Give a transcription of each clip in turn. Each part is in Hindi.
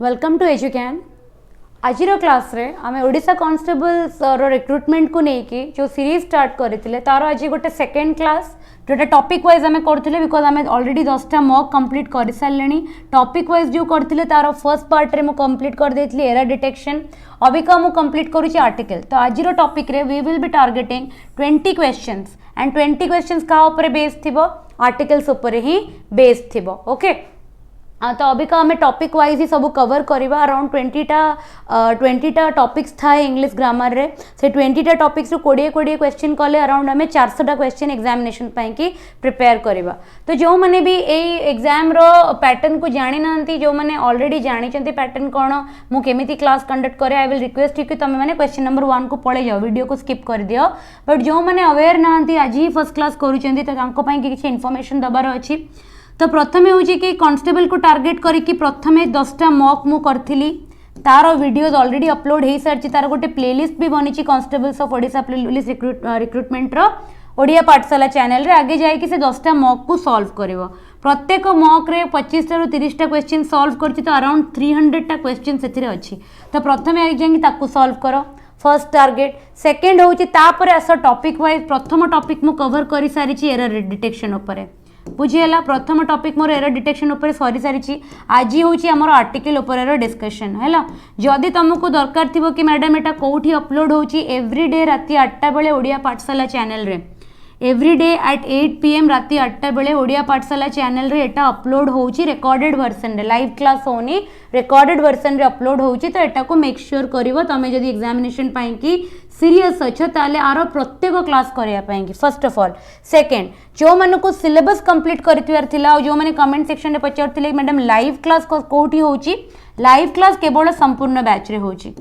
Welcome to एजुकैन। आज क्लास रे आम ओडिशा कांस्टेबल्स रिक्रुटमेंट को लेकिन जो सीरीज स्टार्ट करते तार आज गोटे सेकेंड क्लास जोटा टॉपिक वाइज आम करते बिकज आम ऑलरेडी 10टा मॉक कंप्लीट कर सारे। टॉपिक वाइज जो करते तार फर्स्ट पार्ट रे मु कंप्लीट कर देती एरर डिटेक्शन। अबिका मु कंप्लीट करुच्ची आर्टिकल। तो आज टॉपिक रे we will be targeting 20 questions and 20 questions का ऊपर बेस थिबो आर्टिकल्स ऊपर ही बेस थिबो। ओके तो अभी का हमें टॉपिक वाइज ही सब कवर करवा। अराउंड 20टा टॉपिक्स था इंग्लिश ग्रामर रे से 20टा टॉपिक्स 20 क्वेश्चन कले अराउंड हमें 400टा क्वेश्चन एग्जामिनेशन की प्रिपेयर करवा। तो जो मैंने भी यही एग्जाम रो पैटर्न को जानी ना जो मैंने ऑलरेडी जानी पैटर्न कौन मु केमिति क्लास कंडक्ट करे आई विल रिक्वेस्ट कि तुम मैंने क्वेश्चन नंबर 1 को पढ़े जाओ वीडियो को स्किप कर दियो। बट जो मैंने अवेयर ना आज ही फर्स्ट क्लास करुँच तो किसी इनफॉरमेशन दबार अच्छी। तो प्रथमे हूँ कि कांस्टेबल को टार्गेट करके प्रथमे 10टा मॉक मु करथिली तार वीडियोज ऑलरेडी अपलोड हो सारी। तार गोटे प्लेलिस्ट भी बनी constables of Odisha police recruitment रो ओडिया पाठशाला चैनल रे आगे जाए कि से 10टा मॉक को सॉल्व करिवो। प्रत्येक मॉक रे 25 रु 30टा क्वेश्चन सॉल्व करछि तो अराउंड 300टा क्वेश्चन सेथिरे अछि। तो प्रथमे आगे जाए ताकू सॉल्व करो फर्स्ट टारगेट। सेकेंड हूँ तापर आस टॉपिक वाइज प्रथम टॉपिक मु कवर कर सारी एरर डिटेक्शन उपरे बुझीगला। प्रथम टॉपिक मोर एरर डिटेक्शन उपर सरी सारी। आज हूँ आमर आर्टिकल उपर डिस्कशन है। जदि तुमको दरकार थी कि मैडम एटा कौटी अपलोड होची एवरीडे राति 8टा बेले ओडिया पाठशाला चैनल रे एवरीडे एट 8 PM राति 8टा बेले ओडिया पाठशाला चैनल रे एटा अपलोड होची रिकॉर्डेड वर्जन रे लाइव क्लास होनी रिकॉर्डेड वर्जन रे अपलोड होची। तो एटा को मेक श्योर करिवो तमे जदि एग्जामिनेशन पाई की सीरियस अच्छो ताले आरो प्रत्येक क्लास करिया पाई की फर्स्ट ऑफ ऑल। सेकंड जो माने को सिलेबस कंप्लीट करथिवार थिला जो माने कमेंट सेक्शन रे पचारथिले मैडम लाइव क्लास कोठी होची लाइव क्लास केवल संपूर्ण बैच रे होची।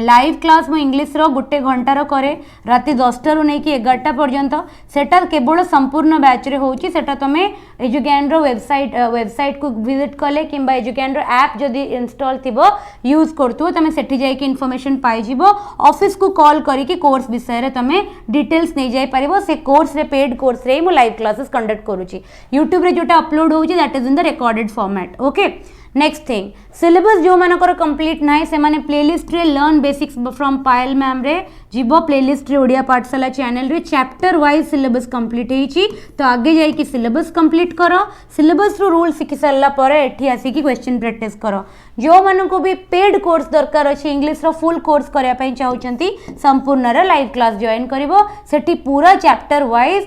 लाइव क्लास मु इंग्लिश रो गोटे घंटार करे राति 10टा रु नहीं कि 11टा पर्यंत सेटा केवल संपूर्ण बैच रे होची। सेटा तमे एजुकैन रो वेबसाइट को विजिट कले किंबा एजुकैन रो ऐप जदि इंस्टॉल थिबो यूज करथु तमे सेठी जाई कि इन्फॉर्मेशन पाई जिवो। ऑफिस को कॉल करी कि कोर्स विषय रे तमे डिटेल्स नहीं जाई परिबो। से कोर्स रे पेड कोर्स रे मु लाइव क्लासेस कंडक्ट करूची YouTube रे जोटा अपलोड होची that is in the recorded format. Okay next thing syllabus जो मानकर कंप्लीट ना से माने प्लेलिस्ट रे learn basics from Payal ma'am रे जीवो प्लेलिस्ट रे ओडिया पाठशाला चैनल रे चैप्टर वाइज सिलेबस कंप्लीट होईची। तो आगे जाई कि सिलेबस कंप्लीट करो सिलेबस रो रूल सिखि सारला परे एठी आसी कि क्वेश्चन प्रैक्टिस करो। जो मानको भी पेड कोर्स दरकार अछि इंग्लिश रो फुल कोर्स करिया पई चाहुचंती संपूर्ण रे लाइव क्लास जॉइन करिवो। सेठी पूरा चैप्टर वाइज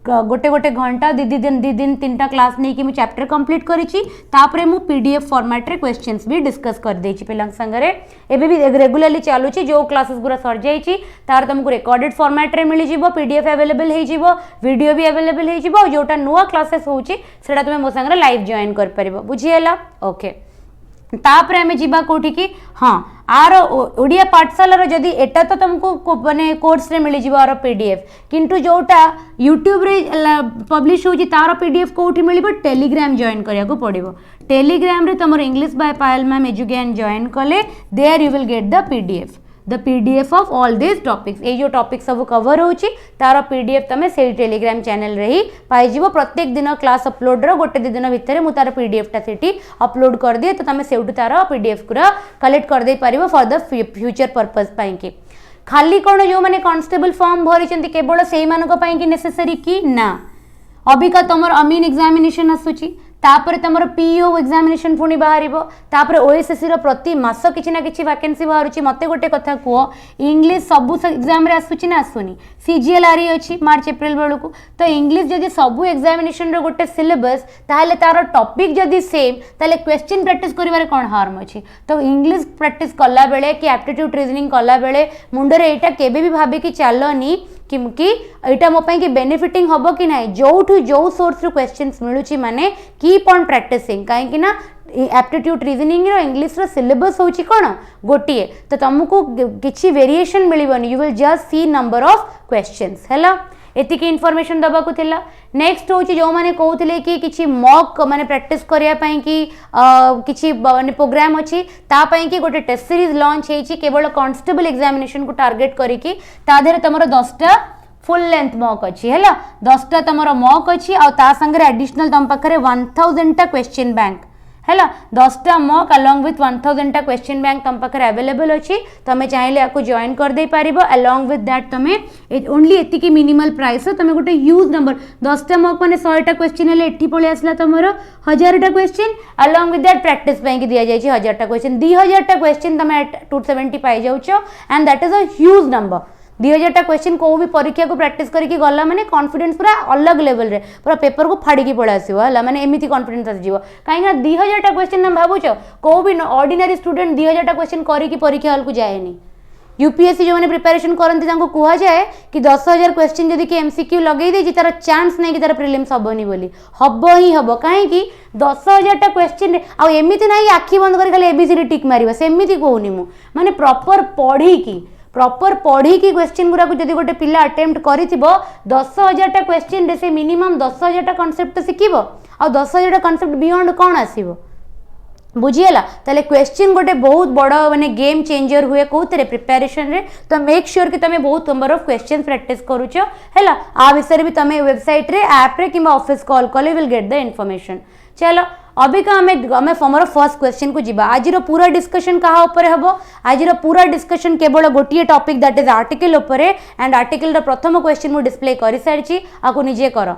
गोटे गोटे घंटा दी दिन 3टा क्लास नहीं कि मु चैप्टर कंप्लीट करिछि। तापरे मु PDF फॉर्मेट रे क्वेश्चंस भी डिस्कस कर देछि पिलांग संगरे एबे भी रेगुलरली चालुछि। जो क्लासेस गुरा सर जाइछि तार तुमको रिकॉर्डेड फॉर्मेट रे मिली जिवो PDF अवेलेबल हे जिवो वीडियो भी अवेलेबल हे जिवो। जोटा नुवा क्लासेस होछि सेटा तुमे मो संगरे लाइव जॉइन कर परिबो बुझियला। ओके तापरे हमें जीवा कोठी की हाँ आर ओडिया पाठशाला जदि एटा तो तुमको माने कोर्स रे मिली जिवो आर PDF किंतु जोटा यूट्यूब रे पब्लिश होजी तार PDF कोठी मिलिबो टेलीग्राम जॉइन करिया को पड़िबो। टेलीग्राम रे तमर इंग्लिश बाय पायल मैम एजुकेन जॉइन कले there you will get the PDF of all this topics. ये जो टॉपिक सब कवर होची तार PDF तमे से टेलीग्राम चैनल रे ही पाई जिवो। प्रत्येक दिन क्लास अपलोड रो गोटे दिन भितर मु तार PDF टा सेठी अपलोड कर दिए तो तमे सेउटु तार PDF कुरा कलेक्ट कर दे पारिबो फॉर द फ्यूचर पर्पस पाई की। खाली कोन जो माने कांस्टेबल फॉर्म भरी चंती केवल सेही मानको पाई की नेसेसरी की ना। अबिका तमर अमीन एग्जामिनेशन आसुची तापर तमर PO एग्जामिनेशन पुणी बाहर तापर OSSC रो प्रति मास किछि ना किछि वैकेंसी बाहरुची। मते गोटे कथा कुओ इंग्लिश सबु एग्जाम रे आसुची ना आसुनी CGLRE अछि मार्च अप्रैल बेलू को। तो इंग्लिश जदि सबु एग्जामिनेशन रो गोटे सिलेबस ताहले तार टॉपिक जदि सेम ताहले क्वेश्चन प्रैक्टिस करिवारे कोन हार्म अछि। तो इंग्लिश प्रैक्टिस कला बेले कि एप्टीट्यूड रीजनिंग कला बेले मुंडरे एटा केबे भी भाबे कि चालनी कि एटा मो पई कि बेनिफिटिंग हबो कि नाही जोठु जो सोर्स रो क्वेश्चंस मिलुची माने कीप ऑन प्रैक्टिसिंग काहे कि ना एप्टीट्यूड रीजनिंग रो इंग्लिश रो सिलेबस होची कोन गोटिए। तो तुमको किछि वेरिएशन मिलिबनी you will just see number of questions हैला एति की इन्फॉर्मेशन दबा को थिला। नेक्स्ट होची जो माने कहउथिले कि किछि मॉक माने प्रैक्टिस करिया पई कि किछि माने प्रोग्राम अछि ता पई कि गोटे टेस्ट सीरीज लॉन्च हेछि केवल कांस्टेबल एग्जामिनेशन को टारगेट करी कि ता देर तमरो 10टा फुल लेंथ मॉक अछि हैला 10टा तमरो मॉक अछि आ ता संगे एडिशनल तम पाखरे 1000 टा क्वेश्चन बैंक है 10टा mock along with 1000 question bank तुम पाखे अवेलेबल अच्छी तुम्हें चाहिए आपको जॉइन कर दे पार अलॉन्ग विथ दैट तुम्हें ओनली एतिकी मिनिमल प्राइस तुम गोटे ह्यूज नंबर 10टा मॉक मैंने 100टा क्वेश्चन है एठी पळी आसला तुमर 1000टा question along with that practice की दि जाए 1000टा क्वेश्चन 2000टा क्वेश्चन तुम 270 पाई जाउछ and that is a huge number 2000टा क्वेश्चन को भी परीक्षा को प्रैक्टिस करके गला माने कॉन्फिडेंस पूरा अलग लेवल रे पूरा पेपर को फाड़ी पड़ा आसो है माने एमती कॉन्फिडेंस आसो कहीं 2000टा क्वेश्चन तुम भावुच को भी ऑर्डिनरी स्टूडेंट 2000टा क्वेश्चन करके परीक्षा हॉल को जाएनी यूपीएससी जो मैंने प्रिपरेशन करती कह जाए कि 10,000 क्वेश्चन जदि कि एमसीक्यू लगे देछि तार चांस नहीं कि तार प्रिलिम्स हबनी बोली हब ही हब कहीं 10,000टा क्वेश्चन आ एमती ना आखि बंद कर खाली एबीसीडी टिक मारिबा सेमती कहूनी मु माने प्रॉपर पढ़ी की क्वेश्चन गुरा जदि गोटे पिला अटेम्प्ट करिथिबो 10,000टा क्वेश्चन रे से मिनिमम 10,000टा कांसेप्ट शिखिबो आ 10,000टा कांसेप्ट बियॉन्ड कौन आसीबो बुझीगला ताले क्वेश्चन गोटे बहुत बड़ माने गेम चेंजर हुए कौन प्रिपेरेशन रे तो मेक श्योर कि तुम बहुत नंबर ऑफ क्वेश्चन प्रैक्टिस करूछ है आ विषय भी तुम वेबसाइट रे ऐप रे कि ऑफिस कॉल कले विल गेट द इन्फॉर्मेशन चलो अभी का हमें फॉर्मर फर्स्ट क्वेश्चन को जीवा आज पूरा डिस्कशन कहा ऊपर हम आज पूरा डिस्कशन केवल गोटे टॉपिक दैट इज आर्टिकल ऊपर एंड आर्टिकल प्रथम क्वेश्चन मु डिस्प्ले कर सारी आपको निजे कर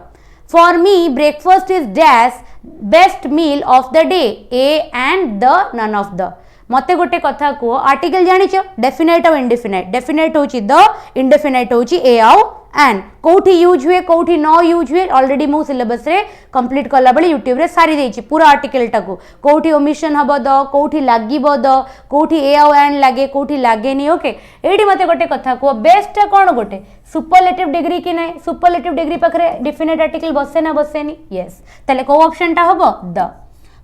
for me breakfast is dash best meal of the day a and the none of the मते गोटे कथा कह आर्टिकल जानिच डेफिनाइट और इंडेफिनाइट डेफिनाइट होची द इंडेफिनाइट होची ए आउ एंड कौटी यूज हुए कौटी न यूज हुए ऑलरेडी मो सिलेबस रे कंप्लीट कला बेले यूट्यूब रे सारी देछि पूरा आर्टिकल टाको कौटी ओमिशन हबो द कौटी लागिबो द कौटी ए आउ एंड लागे कौटी लागेनी ओके एठी मते गोटे कथा कह बेस्ट कोन गोटे सुपरलेटिव डिग्री कि नै सुपरलेटिव डिग्री पाखरे डेफिनाइट आर्टिकल बसे ना बसेनी यस तले को ऑप्शन टा हबो the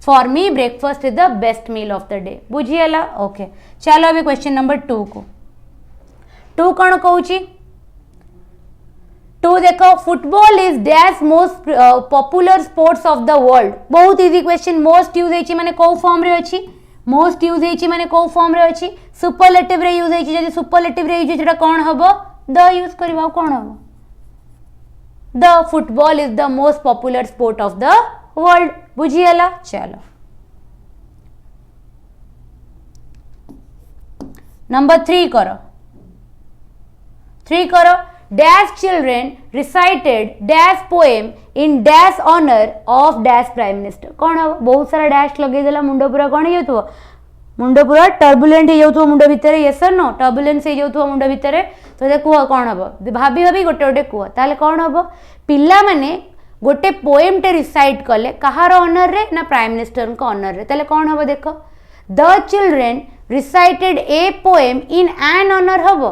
for me breakfast is the best meal of the day बुझीगला ओके चलो अभी क्वेश्चन नंबर 2 को 2 कौन कहूची 2 देखो football is dash most popular sports of the world बहुत इजी क्वेश्चन मोस्ट यूज होइची माने को फॉर्म रे अछि मोस्ट यूज होइची माने को फॉर्म रे अछि सुपरलेटिव रे यूज होइची जदी सुपरलेटिव रे यूज होइची कोन हबो द यूज करबा कोन हबो the football is the most popular sport of the world बुझीगला चलो नंबर 3 करो 3 करो dash children recited dash poem in dash honour of dash prime minister कौन हम बहुत सारा डैश लगे देला मुंड पूरा कौन हो मुंड पूरा टर्बुलेंट हो जाउथो मुंड भितर यस और नो टर्बुलेंस हो जाउथो मुंड भितर तो ये कह कौन हम भाभी भाभी गोटे गोटे कह ताले कौन हम पिला माने गोटे पोएम टे रिसाइट कले कहार ऑनर रे ना प्राइम मिनिस्टर को ऑनर रे ताले कौन हम देखो the children recited a poem in an honour हम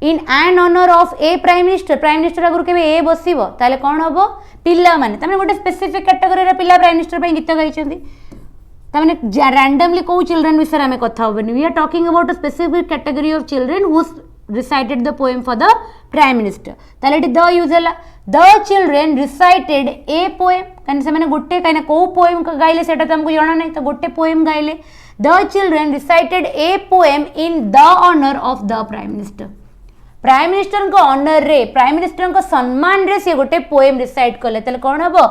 in an honour of a prime minister आगु के ए बसिबो ताले कौन हम पिला माने तमने गोटे स्पेसिफिक कैटेगरी रे पिला प्राइम मिनिस्टर पे गीत गाइछंती तमने रैंडमली को चिल्ड्रन विषय में कथा होबनी we are talking about a specific category of children who recited the poem for the prime minister ताले इट द यूज हला the children recited a poem कने से माने गोटे कने को पोएम गाइले सेटा तुमको जाना नहीं तो गोटे पोएम गाइले the children recited a poem in the honour of the prime minister को ऑनर रे प्राइम मिनिस्टर को सम्मान रे से गोटे पोएम रिसाइट कले ताले कोन हबो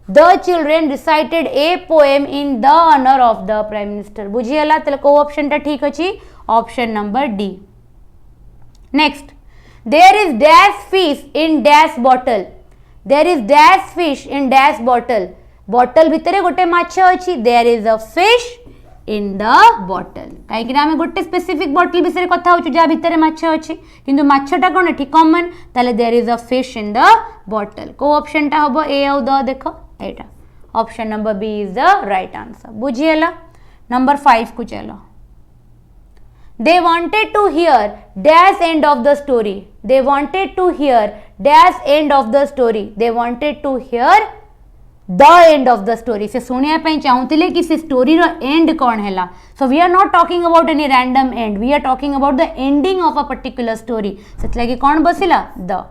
the children recited a poem in the honour of the prime minister बुझीगला ताले को ऑप्शन टा ठीक अछि option number D next there is dash fish in dash bottle there is dash fish in dash bottle bottle भितरे गोटे माछ अछि there is a fish in the bottle कहीं आम गोटे स्पेसिफिक बॉटल विषय कथा होचु जा भितरे माछ अछि किंतु माछटा कोन एठी कॉमन ताले there is a fish in the bottle को ऑप्शन टा हबो ए और द देखो एटा option number B is the right answer बुझिएला नंबर 5 को चलो they wanted to hear dash end of the story they wanted to hear dash end of the story they wanted to hear the end of the story से सुनिया पे चाहूतिले कि से स्टोरी रो एंड कौन हैला so we are not talking about any random end we are talking about the ending of a particular story सेतला कि कौन बसिला the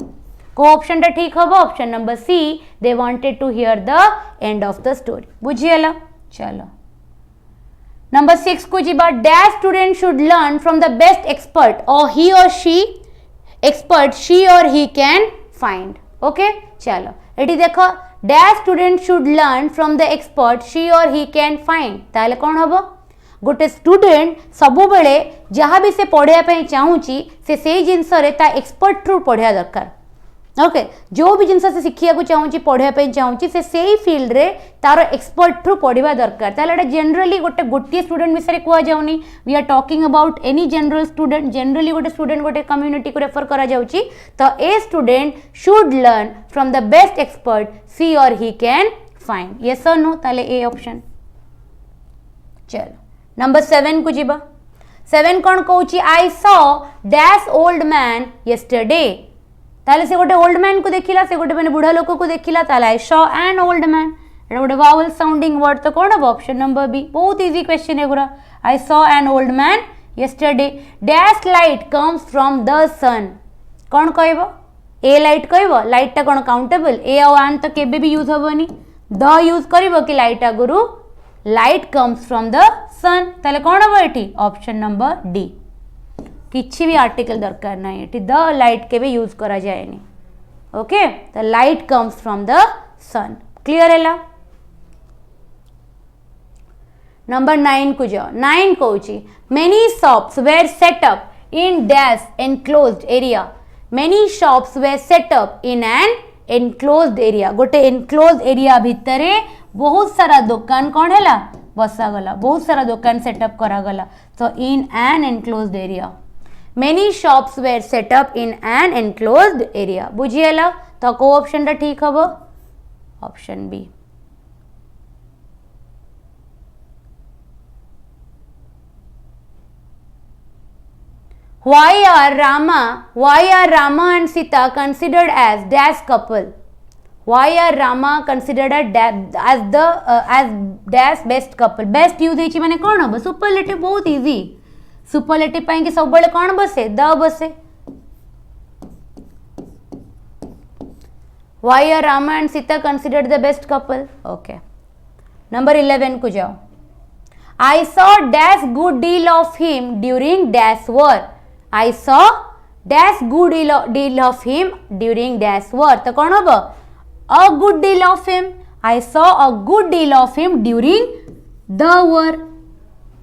को ऑप्शन टा ठीक हबो option number C they wanted to hear the end of the story बुझियला चलो नंबर 6 को जीवा dash student should learn from the best expert or he or she expert she or he can find okay चलो एटी देखो dash student should learn from the expert she or he can find ताले कौन हम गोटे स्टूडेंट सबु बेले जहाँ भी से पढ़ाई चाहूँगी से जिनस एक्सपर्ट थ्रू पढ़ा दरकार ओके जो भी जिनस से शिखा को चाहूँगी पढ़ाई चाहूँगी से फील्ड रे तार एक्सपर्ट थ्रू पढ़ा दरकार ताले जनरली गोटे गोटे स्टूडेंट विषय कह जाऊनी we are talking about any general student generally गोटे स्टूडेंट गोटे कम्युनिटी को रेफर करा जाउची तो a student should learn from the best expert सी और ही कैन फाइंड यस और नो ताले ए ऑप्शन चलो नंबर 7 को जीवा 7 कौन कहूची I saw dash old man yesterday ताले से गोटे ओल्ड मैन को देखिला से गोटे माने बुढ़ा लोक को देखिला ताले I saw an old man एटा गोटे वावल साउंडिंग वर्ड तो कौन हम ऑप्शन नंबर बी बहुत इजी क्वेश्चन है गुरा I saw an old man yesterday dash light comes from the sun कौन कहबो ए लाइट कहबो लाइट टा कौन काउंटेबल ए और एन तो केबे भी यूज होबनी द यूज करबो कि लाइट आगुरु light comes from the sun ताले कौन हम एठी ऑप्शन नंबर डी किसी भी आर्टिकल दरकार ना ये द लाइट के भी यूज करा जाए okay the light comes from the sun clear है नंबर 9 को जाओ 9 कहूँ many shops were set up in dash enclosed area many shops were set up in an enclosed area गोटे एनक्लोज्ड एरिया भितर बहुत सारा दुकान कौन है बसागला बहुत सारा दुकान सेटअप करागला तो in an enclosed area many shops were set up in an enclosed area बुझिएला तो को ऑप्शन टा ठीक हबो option B why are Rama and Sita considered as dash couple why are Rama considered as dash best couple best use हेची माने कोन हबो सुपरलेटिव बहुत इजी सुपरलेटिव पाई कि सब बड़े कौन बसे द बसे Why are Rama and Sita considered the best couple? Okay. Number 11 को जाओ. I saw dash good deal of him during dash war. I saw dash good deal of him during dash war. तो कौन होगा? A good deal of him. I saw a good deal of him during the war.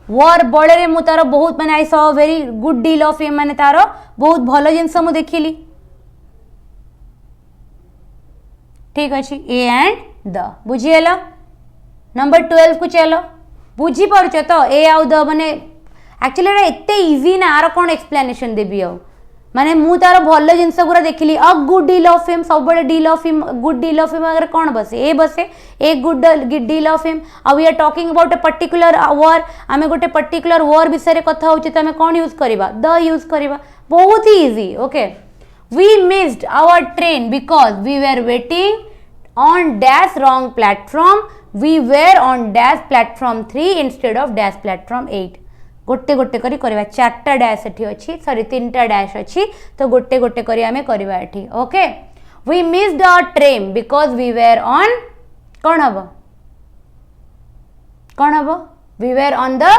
war बड़े मु तार बहुत माने I saw a very good deal of him माने तार बहुत भल जिनस मु देखिली. ठीक अच्छे ए एंड द बुझीगला. नंबर 12 को चलो बुझी पारछ तो ए आउ द माने एक्चुअली एते इजी ना आर कोन एक्सप्लेनेशन देबी आउ माने मु तार भल जिनस गुरा देखिली a good deal of him सब बड़े deal of him good deal of him अगर कोन बसे a good deal of him आ we are talking about a particular war आमे गोटे पर्टिकुलर वॉर विषय रे कथा होची त आमे कोन यूज करबा द यूज करबा बहुत ही easy. Okay we missed our train because we were waiting on dash wrong platform we were on dash platform 3 instead of dash platform 8 गोटे गोटे करी करबा चारटा डैश एठी अछि सॉरी तीनटा डैश अछि तो गोटे गोटे करी हमें करबा एठी. Okay we missed our train because we were on कोन हबो we were on the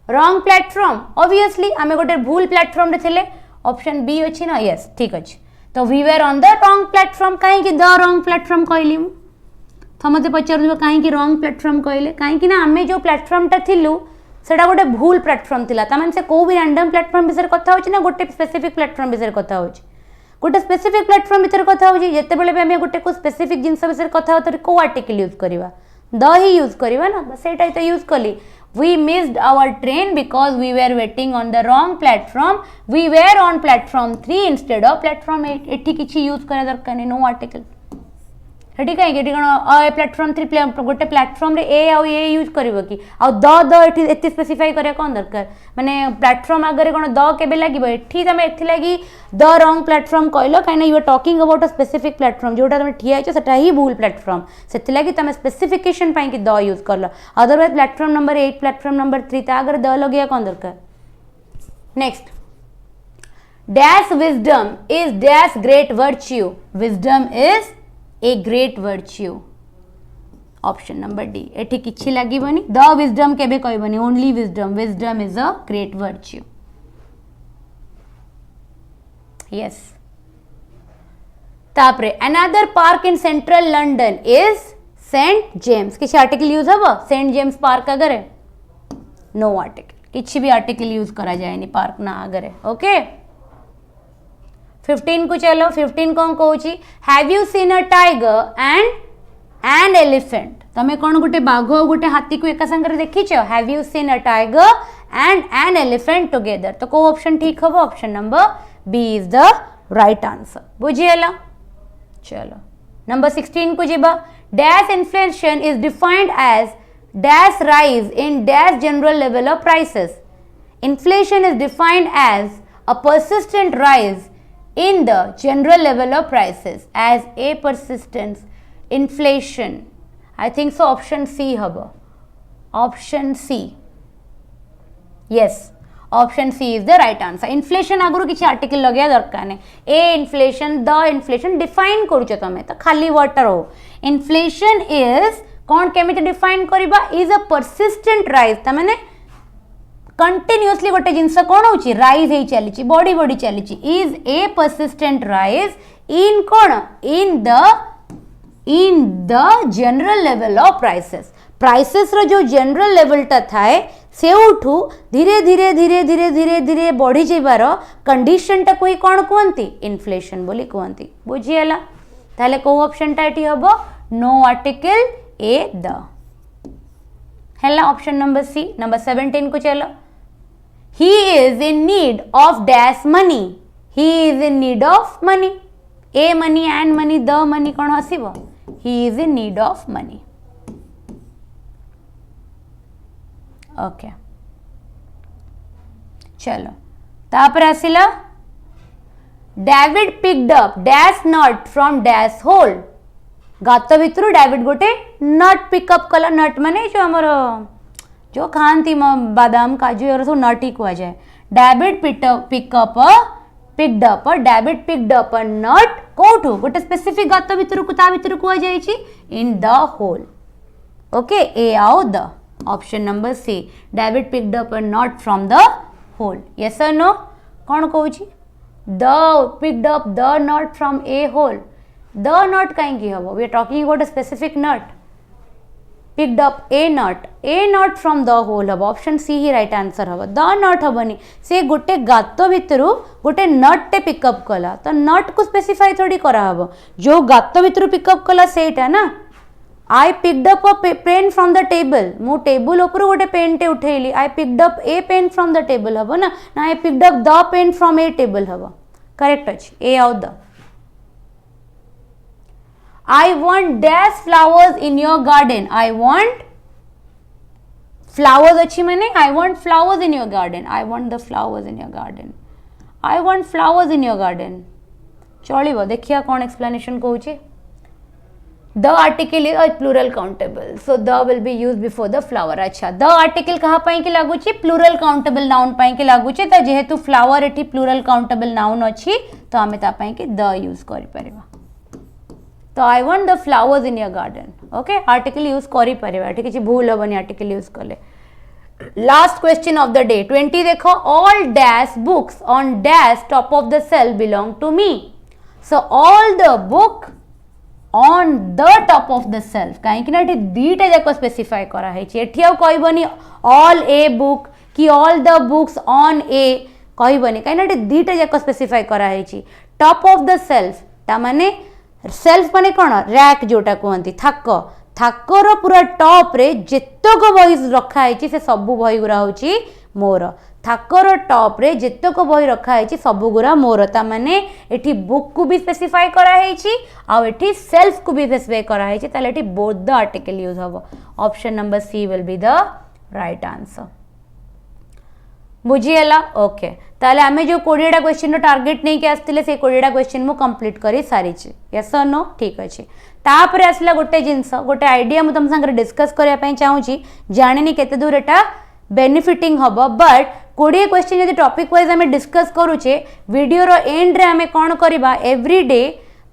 wrong platform obviously हमें गोटे भूल प्लेटफॉर्म रे थिले ऑप्शन बी अछि ना. यस ठीक अछि तो we were on the wrong platform कहीं द रॉन्ग प्लेटफॉर्म कहली तो मत पचार कहीं रॉन्ग प्लेटफॉर्म कहले कहीं ना आमे जो प्लेटफॉर्म टा थिलु सेटा गोटे भूल प्लेटफॉर्म थिला ता माने से को भी रैंडम प्लेटफॉर्म विषय कथा होची ना गोटे स्पेसिफिक प्लेटफॉर्म विषय कथा होची गोटे स्पेसिफिक प्लेटफॉर्म विषय कथा होची जते बेले भी आमे गोटे को स्पेसिफिक जिंस विषय कथा होतरी को आर्टिकल यूज करबा द ही यूज करबा ना बस सेटा तो यूज कली. We missed our train because we were waiting on the wrong platform. We were on platform 3 instead of platform 8. एठी किछि यूज करा दरकार नै नो आर्टिकल एठी काई एठी कोन प्लेटफॉर्म 3 गोटे प्लेटफॉर्म रे ए आ ए यूज करबो कि आ द एठी एति स्पेसिफाई करे कोन दरकार माने प्लेटफॉर्म आगरे कोन द केबे लागिबो एठी तमे एथि लागी द रॉन्ग प्लेटफॉर्म कहलो काइना you are talking about a specific platform जोटा तमे ठिया छ सेटा ही भूल प्लेटफॉर्म सेति लागी तमे स्पेसिफिकेशन पाई कि द यूज करलो otherwise platform number 8 platform number 3 ता आगरे द लगिया कोन दरकार. Next dash wisdom is dash great virtue wisdom is a great virtue option number D एठी किछि लागिबनी द विजडम केबे कहबनी only wisdom is a great virtue. Yes तापरे another park in central London is saint James किसी आर्टिकल यूज हम सेंट जेम्स पार्क आगे नो आर्टिकल किसी भी आर्टिकल यूज करा जाए पार्क ना आगे ओके 15 को चलो 15 कौन कहूँ have you seen a tiger and an elephant तमें कौन गोटे बाघ गोटे हाथी को एका संगे देखीच have you seen a tiger and an elephant together तो को ऑप्शन ठीक हम option number B is the right answer बुझीगला चलो नंबर 16 को जीवा dash inflation is defined as dash rise in dash general level of prices inflation is defined as a persistent rise in the general level of prices as a persistent inflation. I think so option C haba. Option C. Yes. Option C is the right answer. Inflation आगुरु किसी आर्टिकल लगे दरकार नहीं. A inflation, the inflation define करूँ तमें तो खाली water हो. Inflation is कौन केमिति define करिबा is a persistent rise. तमें ने कंटिन्यूअसली गोटे जिनस कौन हो राइज हो चली बड़ी बड़ी चली is a persistent rise in कौन in the general level of prices prices रो जो जनरल लेवल टा थाए सेउठू धीरे धीरे धीरे धीरे धीरे धीरे बढ़ी जाइबार कंडीशन टा कोई कौन कहती इन्फ्लेशन बोली कहती बुझीगला ताले को ऑप्शन टा एटी हबो नो आर्टिकल ए द हैला ऑप्शन नंबर सी नंबर 17 को चलो he is in need of dash money he is in need of money a money and money the money कौन आसीबो he is in need of money okay चलो तापर आसिला David picked up dash nut from dash hole गात भितर डेविड गोटे नट पिकअप कला नट माने जो हमर जो खाती बादाम काजू और सब नट ही कह जाए David picked up David picked up a nut कोठू गोटे स्पेसिफिक गात भितर को ता भितर कह जाए in the hole okay a आउ the option number C David picked up a nut from the hole yes और नो कौन कहूँ the picked up the nut from a hole the nut कहीं हम we are talking about a specific nut picked up a nut from the hole हम ऑप्शन सी ही राइट आंसर हम द नट हेनी से गोटे गात भितर गोटे नट टे पिकअप कला तो नट को स्पेसिफाई थोड़ी करा हम जो गात भितर पिकअप कला सेटा ना I picked up a pen from the table मु टेबल ऊपर गोटे पेन टे उठेली I picked up a pen from the table हम ना I picked up the pen from a table हम करेक्ट अच्छी ए आउ the I want dash flowers in your garden. I want flowers अच्छी मैंने I want flowers in your garden. I want the flowers in your garden. I want flowers in your garden. चलिए देखिए कौन explanation कहूँ The article is a plural countable. So the will be used before the flower. अच्छा the article कहाँ पाई के लागू ची plural countable noun पाई के लागू ची तो जेहेतु flower eighty plural countable noun अच्छी तो हमें ता पाई के the use करी परिवा तो I want the flowers in your garden okay article use करी परिबा एठी किछि भूल होबनी आर्टिकल यूज कले last question of the day 20 देखो all dash books on dash top of the shelf belong to me so all the book on the top of the shelf कहीं ना एठी दीटा जाक स्पेसिफाई करा है एठी आ कहबनी ऑल ए बुक कि ऑल द बुक्स ऑन ए कहबनी कहीं ना एठी दीटा जाक स्पेसिफाई करा है टॉप ऑफ द सेल्फ ता माने सेल्फ माने कौन रैक जोटा कहती थाक थाकर पूरा टॉप रे जेतक बही रखाई से सबू बही गुरा हूँ मोर थाकर टॉप रे जेतक बही रखाई सबू गुरा मोर ता माने एठी बुक को भी स्पेसिफाई कराई आउ एठी सेल्फ को भी स्पेसिफाई कराई ताले एठी बोथ द आर्टिकल यूज हबो option number C will be the right answer बुझीगला ओके ताले आमे जो 20टा क्वेश्चन टार्गेट नहीं के आस्तिले से 20टा क्वेश्चन मु कंप्लीट करी सारी छि यस और नो ठीक अछि तापर आसला गोटे जिंस गोटे आइडिया मु तुम संग डिस्कस करिया पई चाहू छी जानिनी केते दूर एटा बेनिफिटिंग हबो बट 20 क्वेश्चन यदि टॉपिक वाइज आमे डिस्कस करूचे वीडियो रो एंड रे आमे कोन करबा एवरी डे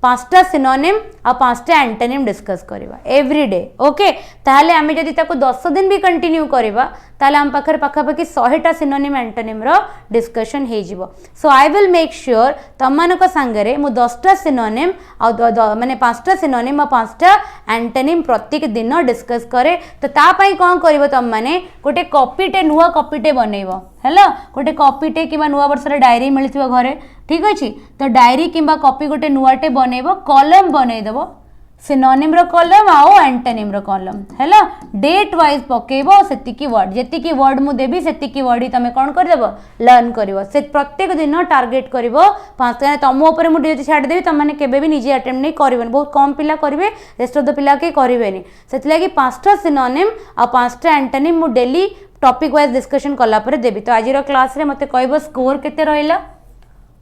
पांचटा सिनोनिम आ पांचटा एंटोनिम डिस्कस करवा एवरीडे ओके ताहले आमे जदि ताको 10 दिन भी कंटिन्यू करवा ताहले हम पाखर पाखापाखि 100टा सिनोनिम एंटोनिम रो डिस्कशन हे जिवो सो आई विल मेक श्योर तममानक संगरे मु 10टा सिनोनिम आ माने 5टा सिनोनिम आ 5टा एंटोनिम प्रत्येक दिन डिस्कस करे तो ता पई कोन करबो तम माने गोटे कॉपीटे नुवा कॉपीटे बनैबो हैला गोटे कॉपीटे किबा नुवा वर्षर डायरी मिलथिबो घरे ठीक अछि तो डायरी किबा कॉपी गोटे नुवाटे बनैबो कॉलम बनै देबो सिनोनिम रो कॉलम आओ एंटोनिम रो कॉलम हैला डेट वाइज पकेबो सेति की वर्ड जेति की वर्ड मु देबी सेति की वर्ड ही तमे कोन कर देबो लर्न करिवो से प्रत्येक दिन टारगेट करिवो पांच तम ऊपर मु जे छाड़ देबी तम माने केबे भी निजे अटेम्प्ट नै करिवनी बहुत कम पिला करिवे रेस्ट ऑफ द पिला के करिवेनी सेति लागि पांचटा सिनोनिम आ पांचटा एंटोनिम मु डेली टॉपिक वाइज डिस्कशन कला पर देबी तो आज रो क्लास रे मते कहबो स्कोर केते रहइला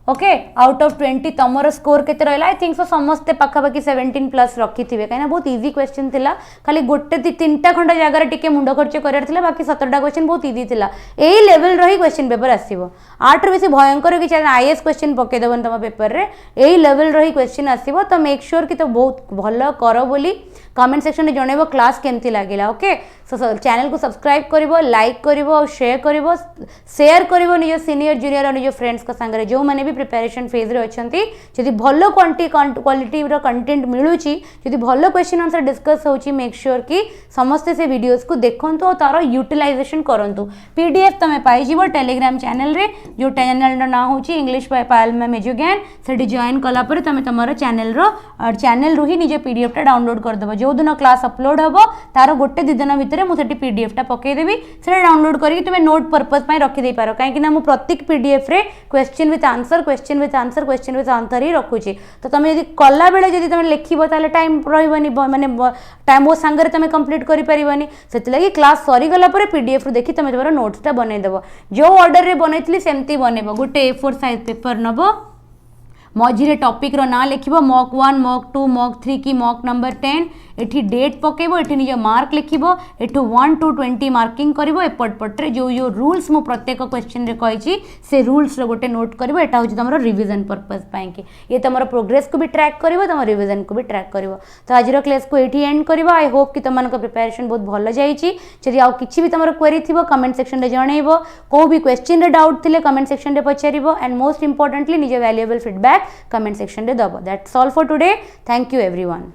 ओके आउट ऑफ 20 तमरो स्कोर केते रहला आई थिंक सो समस्त पाखापाखि 17 प्लस रखी थिबे काइना बहुत इजी क्वेश्चन थिला खाली गोटे तीनटा खंड जगह टिके मुंड खर्च करियार थिला बाकी 17टा क्वेश्चन बहुत इजी थिला एई लेवल रही क्वेश्चन पेपर आसीबो 8 रो बेसी भयंकर कि आईएएस क्वेश्चन पके देबन तम पेपर रे एई लेवल रही क्वेश्चन आसीबो तो मेक श्योर कि तो बहुत भलो करो बोली कमेंट सेक्शन में जणेबो क्लास केमती लागिला ओके सो चैनल को सब्सक्राइब करिवो लाइक करिवो और शेयर करिवो निजो सीनियर जूनियर और निजो फ्रेंड्स का संगे जो माने भी प्रिपरेशन फेज रे अछंती जदि भलो क्वालिटी रो कंटेंट मिलुची जदि भलो क्वेश्चन आंसर डिस्कस होची मेक श्योर कि समस्त से वीडियोस को देखंतु और तारो यूटिलाइजेशन करंतु पीडीएफ तमे पाई जीवो टेलीग्राम चैनल रे जो चैनल रो नाम होची English by Payal ma'am Edugyan सेठी जॉइन कला पर तमे तमरो चैनल रो ही निजे पीडीएफ टा डाउनलोड कर देबो जो दिन क्लास अपलोड हबो तारो गोटे दि दिन भितर मु सेठी पीडीएफ टा पके देबी सेटा डाउनलोड करी तुमे नोट पर्पस पई रखि दे पारो काहे कि ना मु प्रत्येक पीडीएफ रे क्वेश्चन विथ आंसर ही रखुची तो तुम यदि कला बेले जदि तुम लिखिबो ताले टाइम रहइबनी माने टाइम वो संगे तुम कंप्लीट करि परिबनी सेति लागि क्लास सरी गला पर पीडीएफ रो देखि तुम तोर नोट्स टा बनै देबो जो ऑर्डर रे बनैतली सेमती बनेबो गोटे A4 साइज पेपर नबो मझिरे टॉपिक रो ना लिखिबो मॉक 1 मॉक 2 मॉक 3 की मॉक नंबर 10 एठी डेट पकेबो एठी निज मार्क लिखिबो एठु 1 to 20 मार्किंग करिवो एपट पटरे जो रूल्स मु प्रत्येक क्वेश्चन रे कहिची से रूल्स रो गोटे नोट करिवो एटा होची तमरो रिवीजन पर्पस पई कि ये तमरो प्रोग्रेस को भी ट्रैक करिवो तम रिवीजन को भी ट्रैक करिवो तो आज रो क्लास को एठी एंड करिवो आई होप कि तमन को प्रिपरेशन बहुत भलो जाईची जदि आ किछि भी तमरो क्वेरी थिबो कमेंट सेक्शन रे जणैबो को भी क्वेश्चन रे डाउट थिले कमेंट सेक्शन रे पचारिबो एंड मोस्ट इंपोर्टेंटली निज वैल्यूएबल फीडबैक कमेंट सेक्शन रे दबो that's all for today thank you everyone.